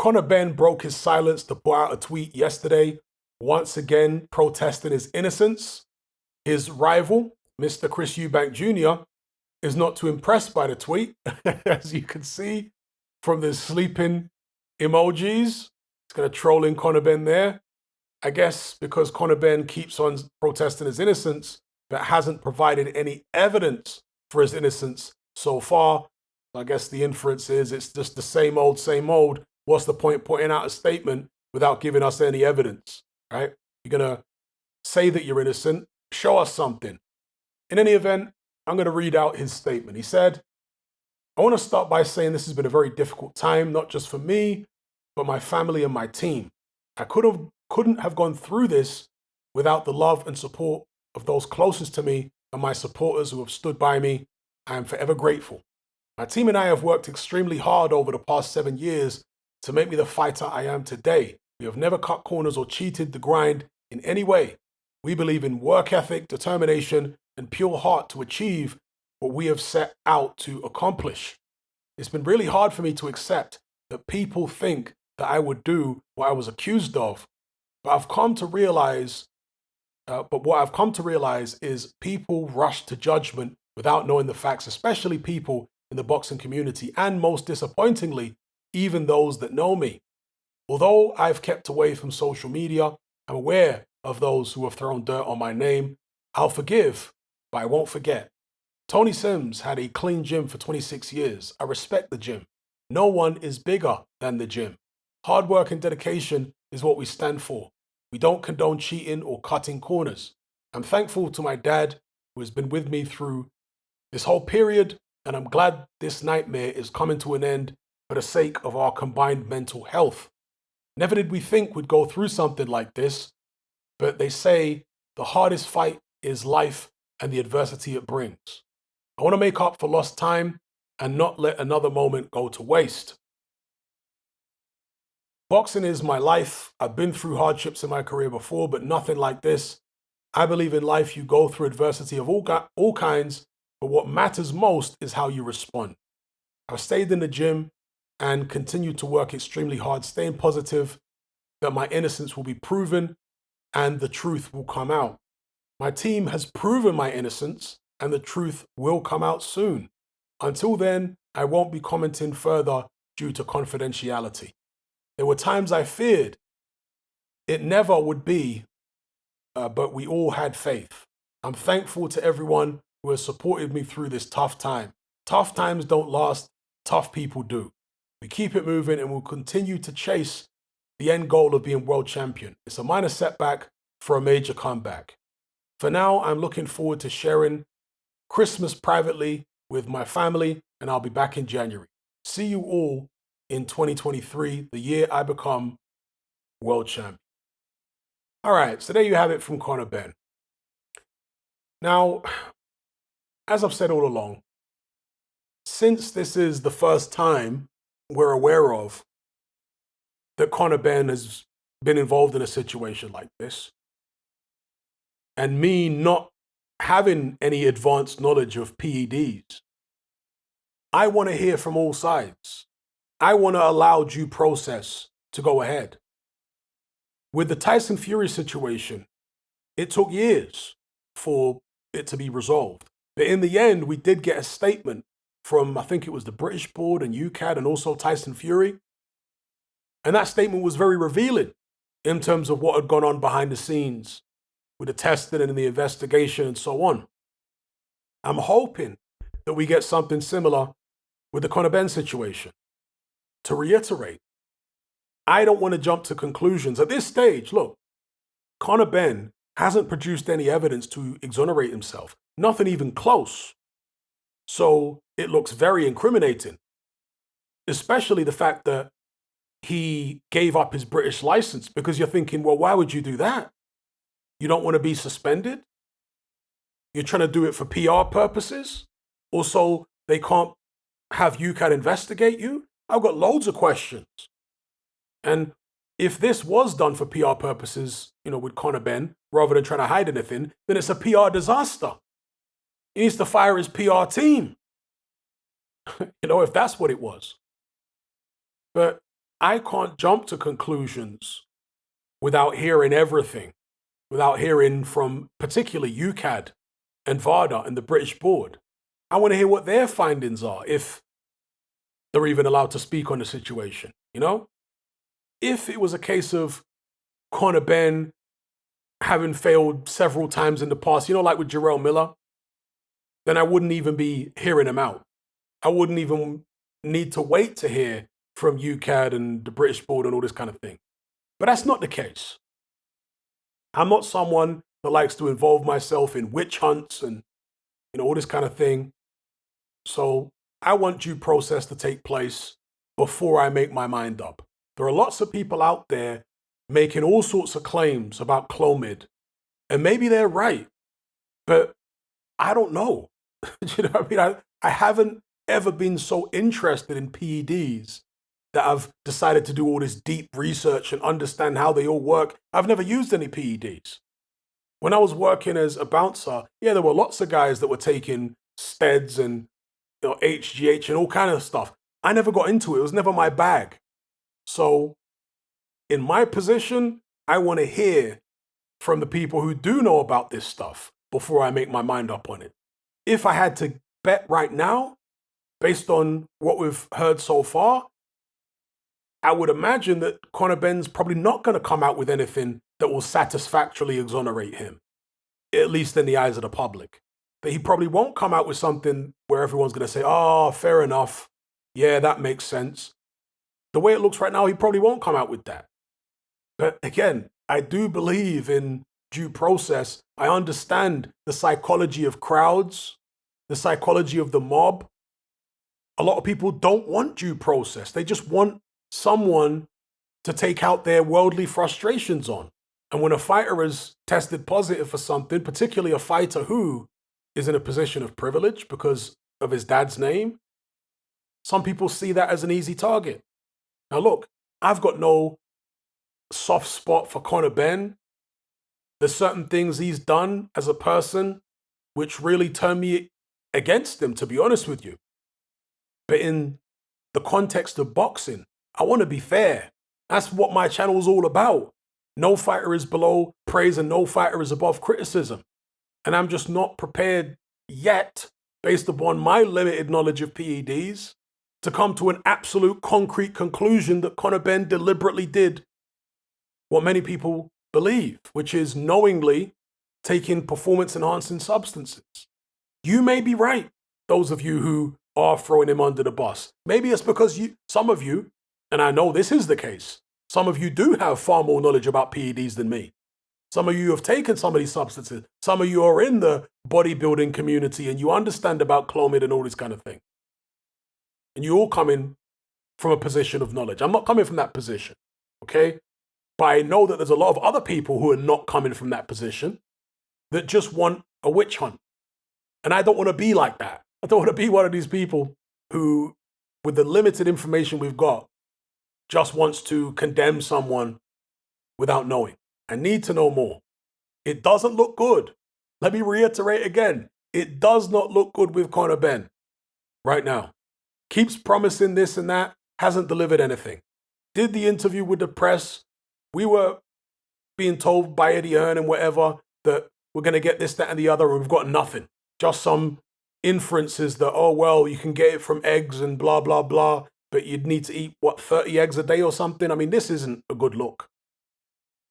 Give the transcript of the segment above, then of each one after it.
Conor Benn broke his silence to put out a tweet yesterday, once again protesting his innocence. His rival, Mr. Chris Eubank Jr., is not too impressed by the tweet, as you can see from the sleeping emojis. It's going to troll in Conor Benn there. I guess because Conor Benn keeps on protesting his innocence, but hasn't provided any evidence for his innocence so far. I guess the inference is it's just the same old, same old. What's the point putting out a statement without giving us any evidence, right? You're going to say that you're innocent, show us something. In any event, I'm going to read out his statement. He said, I want to start by saying this has been a very difficult time, not just for me, but my family and my team. I couldn't have gone through this without the love and support of those closest to me and my supporters who have stood by me. I am forever grateful. My team and I have worked extremely hard over the past 7 years to make me the fighter I am today. We have never cut corners or cheated the grind in any way. We believe in work ethic, determination, and pure heart to achieve what we have set out to accomplish. It's been really hard for me to accept that people think that I would do what I was accused of, but what I've come to realize is people rush to judgment without knowing the facts, especially people in the boxing community, and most disappointingly, even those that know me. Although I've kept away from social media, I'm aware of those who have thrown dirt on my name. I'll forgive, but I won't forget. Tony Sims had a clean gym for 26 years. I respect the gym. No one is bigger than the gym. Hard work and dedication is what we stand for. We don't condone cheating or cutting corners. I'm thankful to my dad, who has been with me through this whole period, and I'm glad this nightmare is coming to an end for the sake of our combined mental health. Never did we think we'd go through something like this, but they say the hardest fight is life and the adversity it brings. I want to make up for lost time and not let another moment go to waste. Boxing is my life. I've been through hardships in my career before, but nothing like this. I believe in life you go through adversity of all kinds, but what matters most is how you respond. I've stayed in the gym and continued to work extremely hard, staying positive that my innocence will be proven and the truth will come out. My team has proven my innocence and the truth will come out soon. Until then, I won't be commenting further due to confidentiality. There were times I feared it never would be, but we all had faith. I'm thankful to everyone who has supported me through this tough time. Tough times don't last, tough people do. We keep it moving and we'll continue to chase the end goal of being world champion. It's a minor setback for a major comeback. For now, I'm looking forward to sharing Christmas privately with my family, and I'll be back in January. See you all in 2023, the year I become world champion. All right, so there you have it from Conor Benn. Now, as I've said all along, since this is the first time we're aware of that Conor Benn has been involved in a situation like this, and me not having any advanced knowledge of PEDs, I want to hear from all sides. I want to allow due process to go ahead. With the Tyson Fury situation, it took years for it to be resolved. But in the end, we did get a statement from, I think it was the British board and UCAD and also Tyson Fury. And that statement was very revealing in terms of what had gone on behind the scenes with the testing and the investigation and so on. I'm hoping that we get something similar with the Conor Benn situation. To reiterate, I don't want to jump to conclusions. At this stage, look, Conor Benn hasn't produced any evidence to exonerate himself. Nothing even close. So it looks very incriminating, especially the fact that he gave up his British license, because you're thinking, well, why would you do that? You don't want to be suspended? You're trying to do it for PR purposes? Also, they can't have UCAD investigate you? I've got loads of questions. And if this was done for PR purposes, with Conor Benn, rather than trying to hide anything, then it's a PR disaster. He needs to fire his PR team. If that's what it was. But I can't jump to conclusions without hearing everything, without hearing from particularly UCAD and VADA and the British board. I want to hear what their findings are, if they're even allowed to speak on the situation, you know? If it was a case of Conor Benn having failed several times in the past, like with Jarrell Miller, then I wouldn't even be hearing him out. I wouldn't even need to wait to hear from UCAD and the British board and all this kind of thing. But that's not the case. I'm not someone that likes to involve myself in witch hunts and all this kind of thing. So I want due process to take place before I make my mind up. There are lots of people out there making all sorts of claims about Clomid, and maybe they're right, but I don't know. You know what I mean? I haven't ever been so interested in PEDs that I've decided to do all this deep research and understand how they all work. I've never used any PEDs. When I was working as a bouncer, there were lots of guys that were taking steads and HGH and all kind of stuff. I never got into it. It was never my bag. So in my position, I want to hear from the people who do know about this stuff before I make my mind up on it. If I had to bet right now, based on what we've heard so far, I would imagine that Conor Benn's probably not going to come out with anything that will satisfactorily exonerate him, at least in the eyes of the public. That he probably won't come out with something where everyone's going to say, oh, fair enough. Yeah, that makes sense. The way it looks right now, he probably won't come out with that. But again, I do believe in due process. I understand the psychology of crowds, the psychology of the mob. A lot of people don't want due process. They just want someone to take out their worldly frustrations on. And when a fighter is tested positive for something, particularly a fighter who is in a position of privilege because of his dad's name, some people see that as an easy target. Now look, I've got no soft spot for Conor Benn. There's certain things he's done as a person which really turn me against him, to be honest with you. But in the context of boxing, I want to be fair. That's what my channel is all about. No fighter is below praise and no fighter is above criticism. And I'm just not prepared yet, based upon my limited knowledge of PEDs, to come to an absolute concrete conclusion that Conor Benn deliberately did what many people believe, which is knowingly taking performance-enhancing substances. You may be right, those of you who are throwing him under the bus. Maybe it's because some of you, and I know this is the case, some of you do have far more knowledge about PEDs than me. Some of you have taken some of these substances. Some of you are in the bodybuilding community and you understand about Clomid and all this kind of thing. And you all come in from a position of knowledge. I'm not coming from that position, okay? But I know that there's a lot of other people who are not coming from that position that just want a witch hunt. And I don't want to be like that. I don't want to be one of these people who, with the limited information we've got, just wants to condemn someone without knowing. I need to know more. It doesn't look good. Let me reiterate again. It does not look good with Conor Benn right now. Keeps promising this and that, hasn't delivered anything. Did the interview with the press. We were being told by Eddie Hearn and whatever that we're going to get this, that, and the other, and we've got nothing. Just some inferences that, oh, well, you can get it from eggs and blah, blah, blah, but you'd need to eat, 30 eggs a day or something? I mean, this isn't a good look.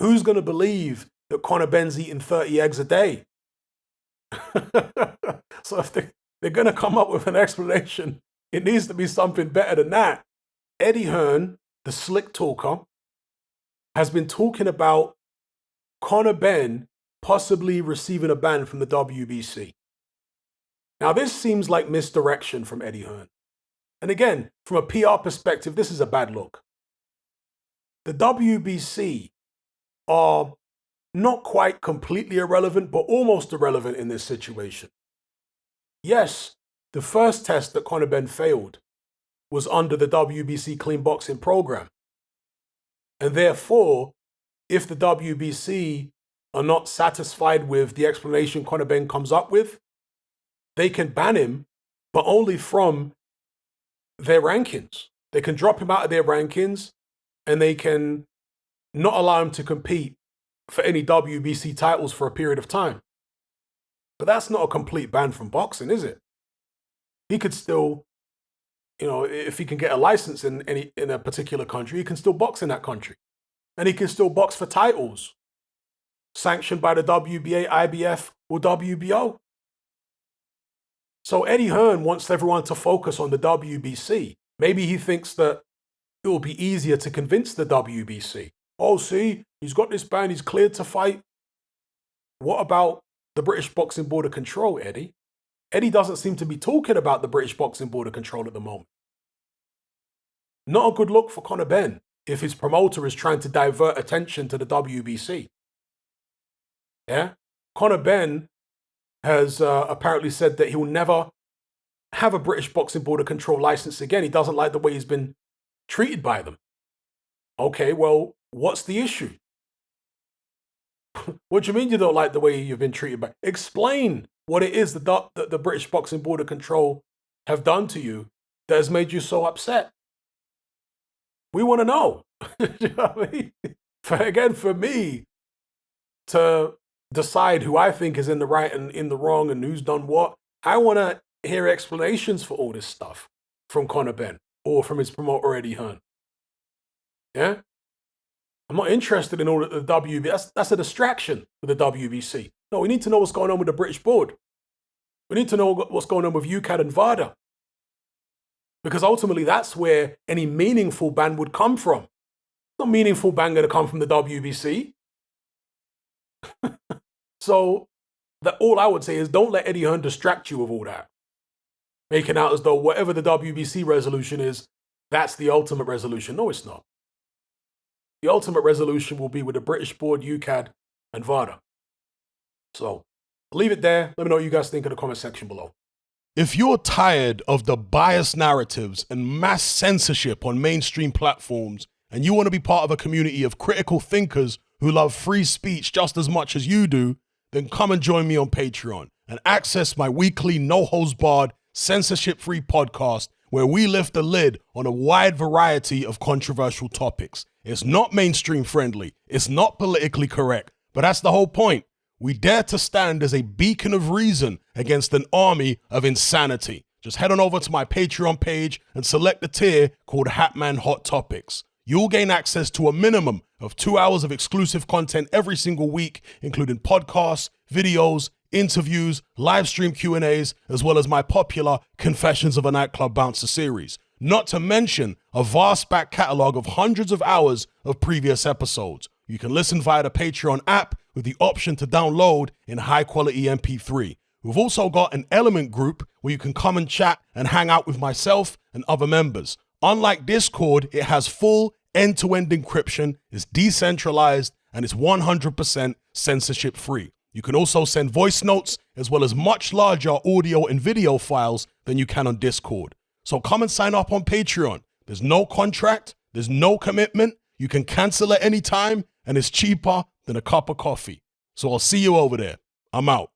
Who's going to believe that Conor Benn's eating 30 eggs a day? So if they're going to come up with an explanation, it needs to be something better than that. Eddie Hearn, the slick talker, has been talking about Conor Benn possibly receiving a ban from the WBC. Now, this seems like misdirection from Eddie Hearn. And again, from a PR perspective, this is a bad look. The WBC are not quite completely irrelevant, but almost irrelevant in this situation. Yes, the first test that Conor Benn failed was under the WBC clean boxing program. And therefore, if the WBC are not satisfied with the explanation Conor Benn comes up with, they can ban him, but only from their rankings. They can drop him out of their rankings and they can not allow him to compete for any WBC titles for a period of time. But that's not a complete ban from boxing, is it? He could still, if he can get a license in a particular country, he can still box in that country. And he can still box for titles sanctioned by the WBA, IBF, or WBO. So Eddie Hearn wants everyone to focus on the WBC. Maybe he thinks that it will be easier to convince the WBC. Oh, see, he's got this ban, he's cleared to fight. What about the British Boxing Board of Control, Eddie? Eddie doesn't seem to be talking about the British Boxing Board of Control at the moment. Not a good look for Conor Benn if his promoter is trying to divert attention to the WBC. Yeah? Conor Benn has apparently said that he will never have a British Boxing Board of Control license again. He doesn't like the way he's been treated by them. Okay, well, what's the issue? What do you mean you don't like the way you've been treated by? Explain what it is that the British Boxing Board of Control have done to you that has made you so upset. We want to know. You know what I mean? For me to decide who I think is in the right and in the wrong and who's done what, I want to hear explanations for all this stuff from Conor Benn or from his promoter Eddie Hearn. Yeah? I'm not interested in all the WBC. That's a distraction for the WBC. No, we need to know what's going on with the British board. We need to know what's going on with UCAD and VADA. Because ultimately, that's where any meaningful ban would come from. No meaningful ban going to come from the WBC. So all I would say is don't let Eddie Hearn distract you with all that. Making out as though whatever the WBC resolution is, that's the ultimate resolution. No, it's not. The ultimate resolution will be with the British board, UCAD, and VADA. So I'll leave it there. Let me know what you guys think in the comment section below. If you're tired of the biased narratives and mass censorship on mainstream platforms, and you want to be part of a community of critical thinkers who love free speech just as much as you do, then come and join me on Patreon and access my weekly no-holds-barred, censorship-free podcast where we lift the lid on a wide variety of controversial topics. It's not mainstream friendly, it's not politically correct, but that's the whole point. We dare to stand as a beacon of reason against an army of insanity. Just head on over to my Patreon page and select the tier called Hatman Hot Topics. You'll gain access to a minimum of 2 hours of exclusive content every single week, including podcasts, videos, interviews, live stream Q&As, as well as my popular Confessions of a Nightclub Bouncer series. Not to mention a vast back catalogue of hundreds of hours of previous episodes. You can listen via the Patreon app with the option to download in high-quality MP3. We've also got an Element group where you can come and chat and hang out with myself and other members. Unlike Discord, it has full end-to-end encryption, is decentralized, and is 100% censorship-free. You can also send voice notes as well as much larger audio and video files than you can on Discord. So come and sign up on Patreon. There's no contract, there's no commitment, you can cancel at any time, and it's cheaper than a cup of coffee. So I'll see you over there. I'm out.